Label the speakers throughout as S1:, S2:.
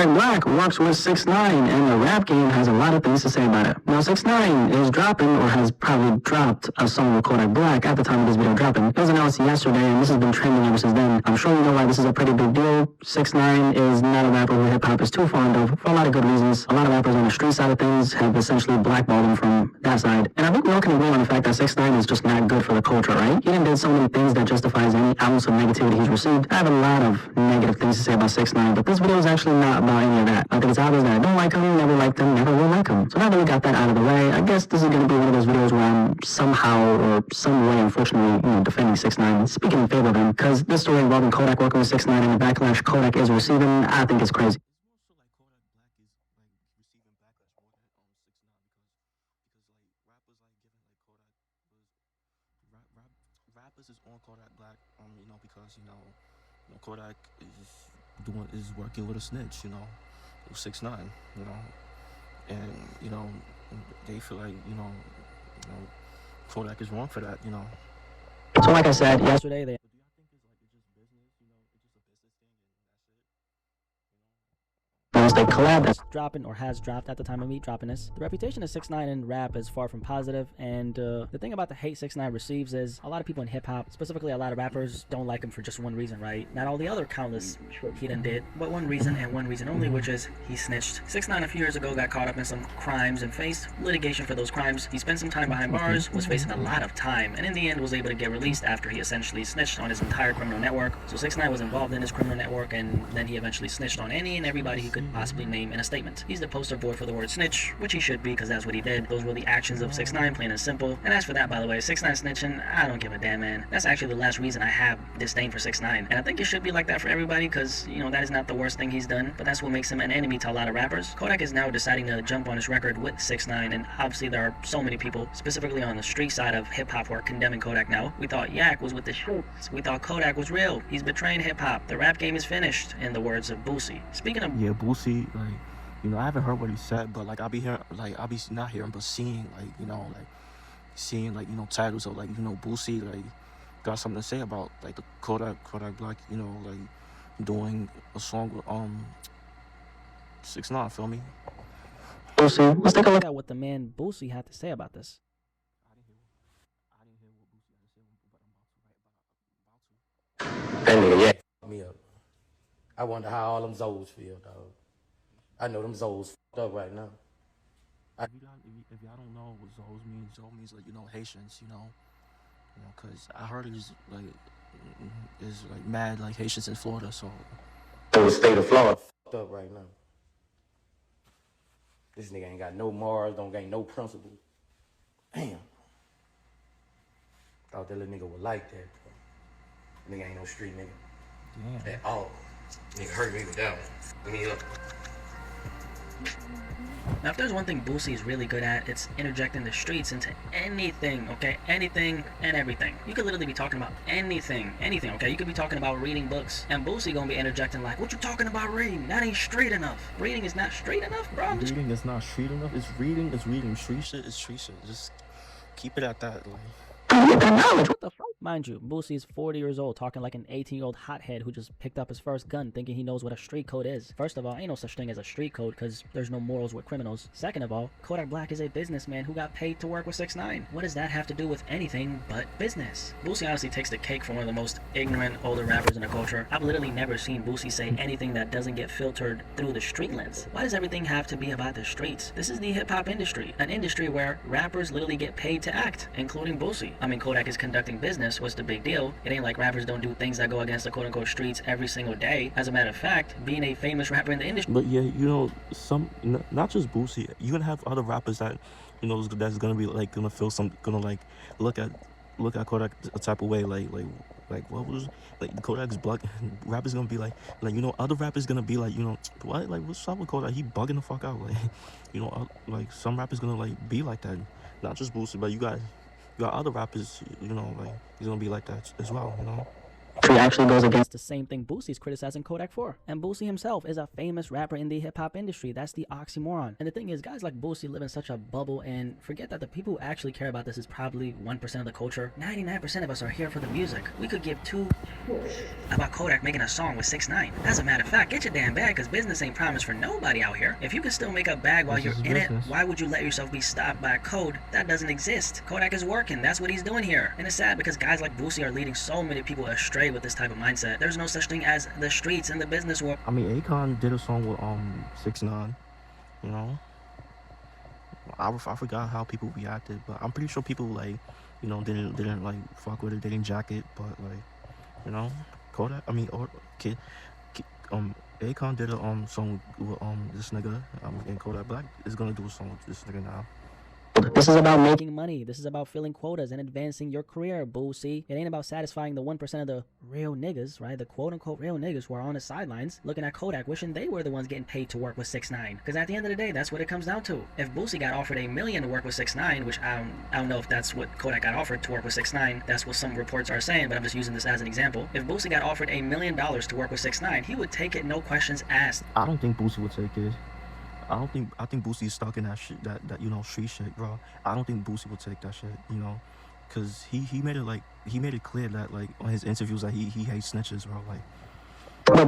S1: Kodak Black works with 6ix9ine, and the rap game has a lot of things to say about it. Now, 6ix9ine is dropping, or has probably dropped, a song with Kodak Black at the time of this video dropping. It was announced yesterday, and this has been trending ever since then. I'm sure you know why this is a pretty big deal. 6ix9ine is not a rapper who hip-hop is too fond of, for a lot of good reasons. A lot of rappers on the street side of things have essentially blackballed him from that side. And I think we all can agree on the fact that 6ix9ine is just not good for the culture, right? He done did so many things that justifies any ounce of negativity he's received. I have a lot of negative things to say about 6ix9ine, but this video is actually not about any of that. I think it's obvious that I don't like him, never liked him, never will like him. So now that we got that out of the way, I guess this is going to be one of those videos where I'm somehow or some way, unfortunately, defending 6ix9ine, speaking in favor of him, because this story involving Kodak working with 6ix9ine and the backlash Kodak is receiving, I think it's crazy.
S2: Rappers is on Kodak Black, because Kodak is working with a snitch, with 6ix9ine, and they feel like Kodak is wrong for that,
S1: So like I said yesterday,
S2: Do y'all think it's just business, it's just a business thing and that's it,
S1: they collab that's
S3: dropping or has dropped at the time of me dropping this. The reputation of 6ix9ine in rap is far from positive, and the thing about the hate 6ix9ine receives is a lot of people in hip-hop, specifically a lot of rappers, don't like him for just one reason, right? Not all the other countless he done did, but one reason and one reason only, which is he snitched. 6ix9ine a few years ago got caught up in some crimes and faced litigation for those crimes. He spent some time behind bars, was facing a lot of time, and in the end was able to get released after he essentially snitched on his entire criminal network. So 6ix9ine was involved in his criminal network, and then he eventually snitched on any and everybody he could possibly name in a statement. He's the poster boy for the word snitch, which he should be, because that's what he did. Those were the actions of 6ix9ine, plain and simple. And as for that, by the way, 6ix9ine snitching, I don't give a damn, man. That's actually the last reason I have disdain for 6ix9ine. And I think it should be like that for everybody, because, that is not the worst thing he's done, but that's what makes him an enemy to a lot of rappers. Kodak is now deciding to jump on his record with 6ix9ine, and obviously there are so many people, specifically on the street side of hip-hop, who are condemning Kodak now. We thought Yak was with the shits. We thought Kodak was real. He's betraying hip-hop. The rap game is finished, in the words of Boosie. Speaking of...
S2: Yeah, Boosie, I haven't heard what he said, but I'll be hearing, not hearing, but seeing, titles of Boosie, got something to say about, the Kodak Black, doing a song with, 6ix9ine, feel me?
S1: Boosie, let's take a look
S3: at what the man Boosie had to say about this.
S2: I didn't hear what Boosie had to say, but I'm about to.
S4: That nigga, yeah. Me up. I wonder how all them Zoes feel, dog. I know them Zoes fucked up right now.
S2: If y'all don't know what Zoes means, Zoe means Haitians, cause I heard there's mad Haitians in Florida, so.
S4: The state of Florida fucked up right now. This nigga ain't got no morals, don't got no principles. Damn. Thought that little nigga would like that, bro. Nigga ain't no street nigga.
S2: Damn.
S4: At all. Nigga hurt me with that one. Let me up.
S3: Now, if there's one thing Boosie is really good at, it's interjecting the streets into anything, okay? Anything and everything. You could literally be talking about anything, okay? You could be talking about reading books, and Boosie gonna be interjecting like, what you talking about reading? That ain't straight enough. Reading is not straight enough, bro.
S2: Reading is not street enough. It's reading. Street shit is street shit. Just keep it at that,
S3: What the fuck? Mind you, Boosie is 40 years old, talking like an 18-year-old hothead who just picked up his first gun, thinking he knows what a street code is. First of all, ain't no such thing as a street code, because there's no morals with criminals. Second of all, Kodak Black is a businessman who got paid to work with 6ix9ine. What does that have to do with anything but business? Boosie honestly takes the cake for one of the most ignorant older rappers in the culture. I've literally never seen Boosie say anything that doesn't get filtered through the street lens. Why does everything have to be about the streets? This is the hip-hop industry, an industry where rappers literally get paid to act, including Boosie. I mean, Kodak is conducting business. What's the big deal? It ain't like rappers don't do things that go against the quote-unquote streets every single day. As a matter of fact, being a famous rapper in the industry.
S2: But yeah, not just Boosie. You're gonna have other rappers that, that's gonna be gonna feel look at Kodak a type of way, what was Kodak's Black rappers gonna be other rappers gonna be what, what's up with Kodak? He bugging the fuck out, some rappers gonna be like that. Not just Boosie, but you got other rappers, he's gonna be like that as well,
S1: actually goes against
S3: the same thing Boosie's criticizing Kodak for. And Boosie himself is a famous rapper in the hip-hop industry. That's the oxymoron. And the thing is, guys like Boosie live in such a bubble, and forget that the people who actually care about this is probably 1% of the culture. 99% of us are here for the music. We could give two about Kodak making a song with 6ix9ine. As a matter of fact, get your damn bag, because business ain't promised for nobody out here. If you can still make a bag while you're in it, why would you let yourself be stopped by a code that doesn't exist? Kodak is working. That's what he's doing here. And it's sad because guys like Boosie are leading so many people astray with this type of mindset. There's no such thing as the streets in the business world.
S2: I mean, Akon did a song with 6ix9ine, you know. I forgot how people reacted, but I'm pretty sure people like, you know, didn't like fuck with it, they didn't jack it, but like, you know, Kodak. I mean, or kid, Akon did a song with this nigga, and Kodak Black is gonna do a song with this nigga now.
S1: This is about
S3: making money. This is about filling quotas and advancing your career, Boosie. It ain't about satisfying the 1% of the real niggas, right? The quote-unquote real niggas who are on the sidelines looking at Kodak, wishing they were the ones getting paid to work with 6ix9ine. Because at the end of the day, that's what it comes down to. If Boosie got offered $1 million to work with 6ix9ine, which I don't know if that's what Kodak got offered to work with 6ix9ine, that's what some reports are saying, but I'm just using this as an example. If Boosie got offered $1 million to work with 6ix9ine, he would take it, no questions asked.
S2: I don't think Boosie would take it. I think Boosie's stuck in that shit, that you know, street shit, bro. I don't think Boosie will take that shit, you know, cause he made it clear that like on his interviews that he hates snitches, bro. Like,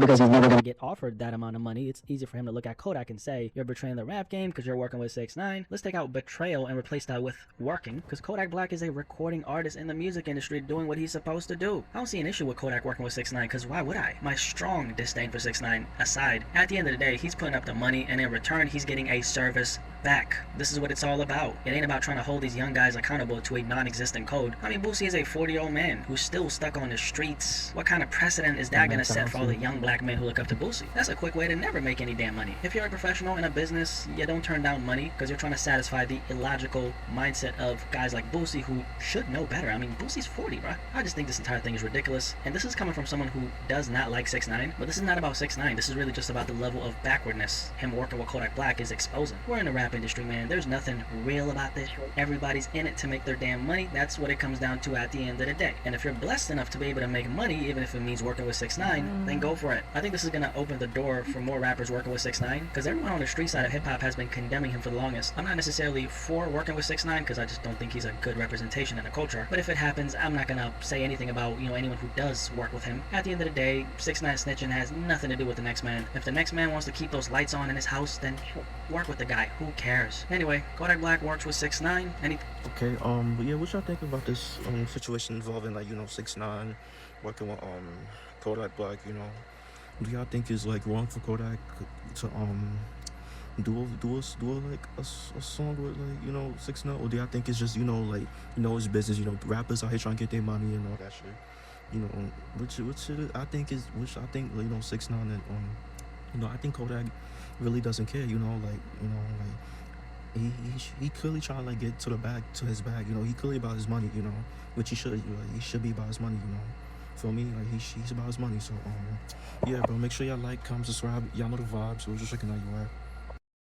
S1: because he's never gonna
S3: get offered that amount of money. It's easy for him to look at Kodak and say, you're betraying the rap game because you're working with 6ix9ine. Let's take out betrayal and replace that with working, because Kodak Black is a recording artist in the music industry doing what he's supposed to do. I don't see an issue with Kodak working with 6ix9ine, because why would I? My strong disdain for 6ix9ine aside, at the end of the day, he's putting up the money, and in return, he's getting a service back. This is what it's all about. It ain't about trying to hold these young guys accountable to a non-existent code. I mean, Boosie is a 40-year-old man who's still stuck on the streets. What kind of precedent is that gonna set for all the young black men who look up to Boosie? That's a quick way to never make any damn money. If you're a professional in a business, you don't turn down money because you're trying to satisfy the illogical mindset of guys like Boosie who should know better. I mean, Boosie's 40, bro. I just think this entire thing is ridiculous. And this is coming from someone who does not like 6ix9ine, but this is not about 6ix9ine. This is really just about the level of backwardness him working with Kodak Black is exposing. We're in the rap industry, man. There's nothing real about this. Everybody's in it to make their damn money. That's what it comes down to at the end of the day. And if you're blessed enough to be able to make money, even if it means working with 6ix9ine, then go for it. I think this is gonna open the door for more rappers working with 6ix9ine, because everyone on the street side of hip-hop has been condemning him for the longest. I'm not necessarily for working with 6ix9ine because I just don't think he's a good representation in the culture, but if it happens, I'm not gonna say anything about, you know, anyone who does work with him. At the end of the day, 6ix9ine snitching has nothing to do with the next man. If the next man wants to keep those lights on in his house, then work with the guy. Who cares? Anyway, Kodak Black works with 6ix9ine.
S2: Okay, but yeah, what y'all think about this situation involving, like, you know, 6ix9ine working with Kodak Black? You know, do y'all think it's like wrong for Kodak to do like a song with, like, you know, 6ix9ine, or do y'all think it's just, you know, like, you know, it's business, you know, rappers out here trying to get their money and all that shit, you know, which I think, like, you know, 6ix9ine and you know, I think Kodak really doesn't care, you know, like, you know, like, he clearly trying to, like, get to his bag, you know, he clearly about his money, you know, which he should, like, he should be about his money, you know. For me, like, he's about his money. So yeah, bro, make sure y'all like, comment, subscribe. Y'all know the vibes. So we're just checking out your app.